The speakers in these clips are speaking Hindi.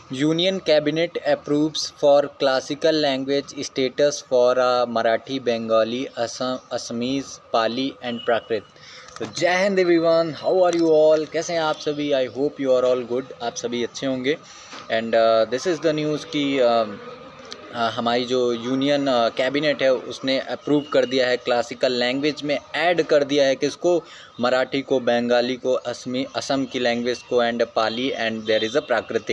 Union Cabinet approves for classical language status for Marathi, Bengali, Assamese, Pali and Prakrit. तो जय हिंद everyone, how are you all, कैसे हैं आप सभी। I hope you are all good, आप सभी अच्छे होंगे। And this is the news कि हमारी जो यूनियन कैबिनेट है उसने अप्रूव कर दिया है, क्लासिकल लैंग्वेज में ऐड कर दिया है किसको, मराठी को, बंगाली को, असम की लैंग्वेज को and Pali and there is a Prakrit,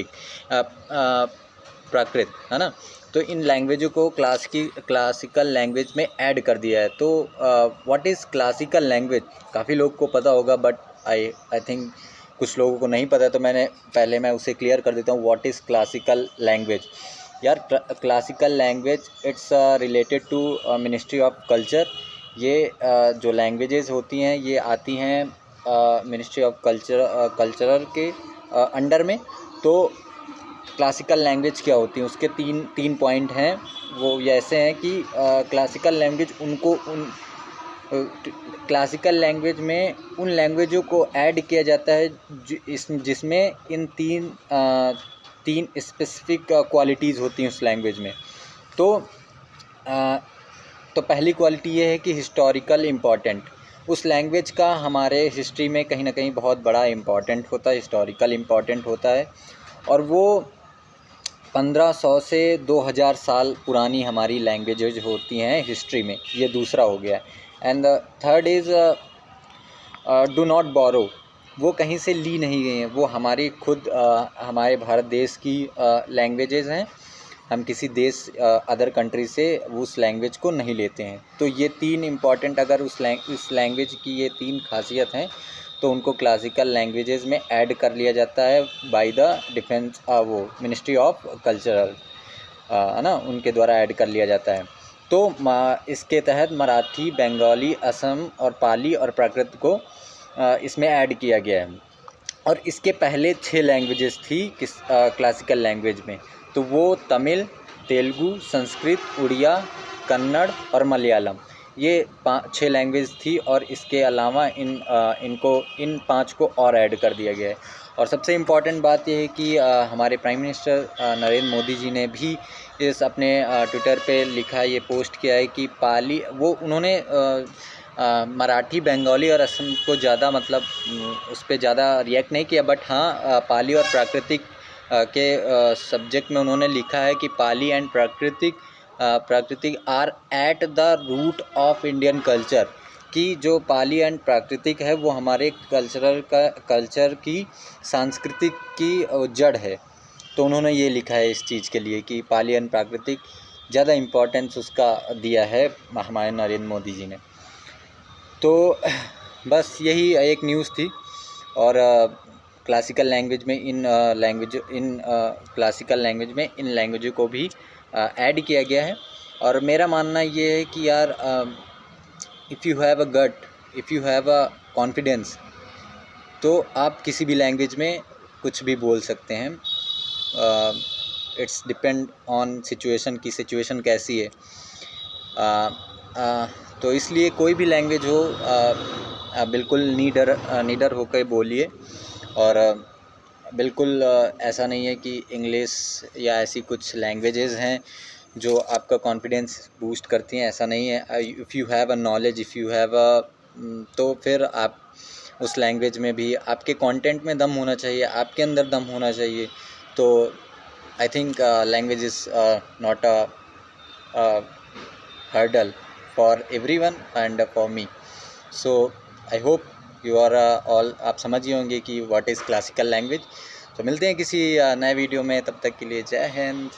है ना। तो इन लैंग्वेजों को क्लासिकल लैंग्वेज में ऐड कर दिया है। तो व्हाट इज़ क्लासिकल लैंग्वेज, काफ़ी लोग को पता होगा बट आई थिंक कुछ लोगों को नहीं पता, तो मैं उसे क्लियर कर देता हूँ। व्हाट इज़ क्लासिकल लैंग्वेज यार। Classical language it's related to ministry of culture. ये जो लैंग्वेजेस होती हैं ये आती हैं मिनिस्ट्री ऑफ कल्चरल के अंडर में। तो क्लासिकल लैंग्वेज क्या होती है, उसके तीन पॉइंट हैं। वो ये ऐसे हैं कि क्लासिकल लैंग्वेज क्लासिकल लैंग्वेज में उन लैंग्वेजों को ऐड किया जाता है जिसमें इन तीन स्पेसिफिक क्वालिटीज़ होती हैं उस लैंग्वेज में। तो पहली क्वालिटी ये है कि हिस्टोरिकल इम्पॉर्टेंट। उस लैंग्वेज का हमारे हिस्ट्री में कहीं ना कहीं बहुत बड़ा इम्पॉर्टेंट होता है, हिस्टोरिकल इम्पॉर्टेंट होता है। और वो 1500 से 2000 साल पुरानी हमारी लैंग्वेजेज होती हैं हिस्ट्री में। ये दूसरा हो गया। And third is do not borrow. वो कहीं से ली नहीं गई हैं, वो हमारी खुद हमारे भारत देश की लैंग्वेजेस हैं। हम किसी देश अदर कंट्री से उस लैंग्वेज को नहीं लेते हैं। तो ये तीन इम्पॉर्टेंट, अगर उस लैंग्वेज की ये तीन खासियत हैं तो उनको क्लासिकल लैंग्वेजेस में ऐड कर लिया जाता है बाय द डिफेंस वो मिनिस्ट्री ऑफ कल्चरल, है ना, उनके द्वारा ऐड कर लिया जाता है। तो इसके तहत मराठी, बंगाली, असम और पाली और प्राकृत को इसमें ऐड किया गया है। और इसके पहले 6 लैंग्वेजेस थी क्लासिकल लैंग्वेज में। तो वो तमिल, तेलुगु, संस्कृत, उड़िया, कन्नड़ और मलयालम, ये 6 लैंग्वेज थी। और इसके अलावा इन 5 को और ऐड कर दिया गया है। और सबसे इम्पॉर्टेंट बात यह है कि हमारे प्राइम मिनिस्टर नरेंद्र मोदी जी ने भी इस अपने ट्विटर पे लिखा, ये पोस्ट किया है कि पाली, वो उन्होंने मराठी, बंगाली और असम को ज़्यादा उस पर ज़्यादा रिएक्ट नहीं किया, बट हाँ पाली और प्राकृतिक के सब्जेक्ट में उन्होंने लिखा है कि पाली एंड प्राकृतिक are at the root of Indian culture. कि जो पाली एंड प्राकृतिक है वो हमारे कल्चर की, सांस्कृतिक की जड़ है। तो उन्होंने ये लिखा है इस चीज़ के लिए कि पाली एंड प्राकृतिक ज़्यादा इम्पोर्टेंस उसका दिया है हमारे नरेंद्र मोदी जी ने। तो बस यही एक न्यूज़ थी। और क्लासिकल लैंग्वेज में क्लासिकल लैंग्वेज में इन लैंग्वेजों को भी ऐड किया गया है। और मेरा मानना ये है कि यार if you have a gut, if you have a confidence, तो आप किसी भी लैंग्वेज में कुछ भी बोल सकते हैं। इट्स डिपेंड ऑन सिचुएशन की सिचुएशन कैसी है। तो इसलिए कोई भी लैंग्वेज हो बिल्कुल निडर होकर बोलिए। और बिल्कुल ऐसा नहीं है कि इंग्लिश या ऐसी कुछ लैंग्वेजेस हैं जो आपका कॉन्फिडेंस बूस्ट करती हैं, ऐसा नहीं है। If you have a knowledge, if you have तो फिर आप उस लैंग्वेज में भी, आपके कंटेंट में दम होना चाहिए, आपके अंदर दम होना चाहिए। तो I think language is not a hurdle for everyone and for me. So I hope you are all, आप समझ ही होंगे कि what is classical language। तो मिलते हैं किसी नए वीडियो में, तब तक के लिए जय हिंद।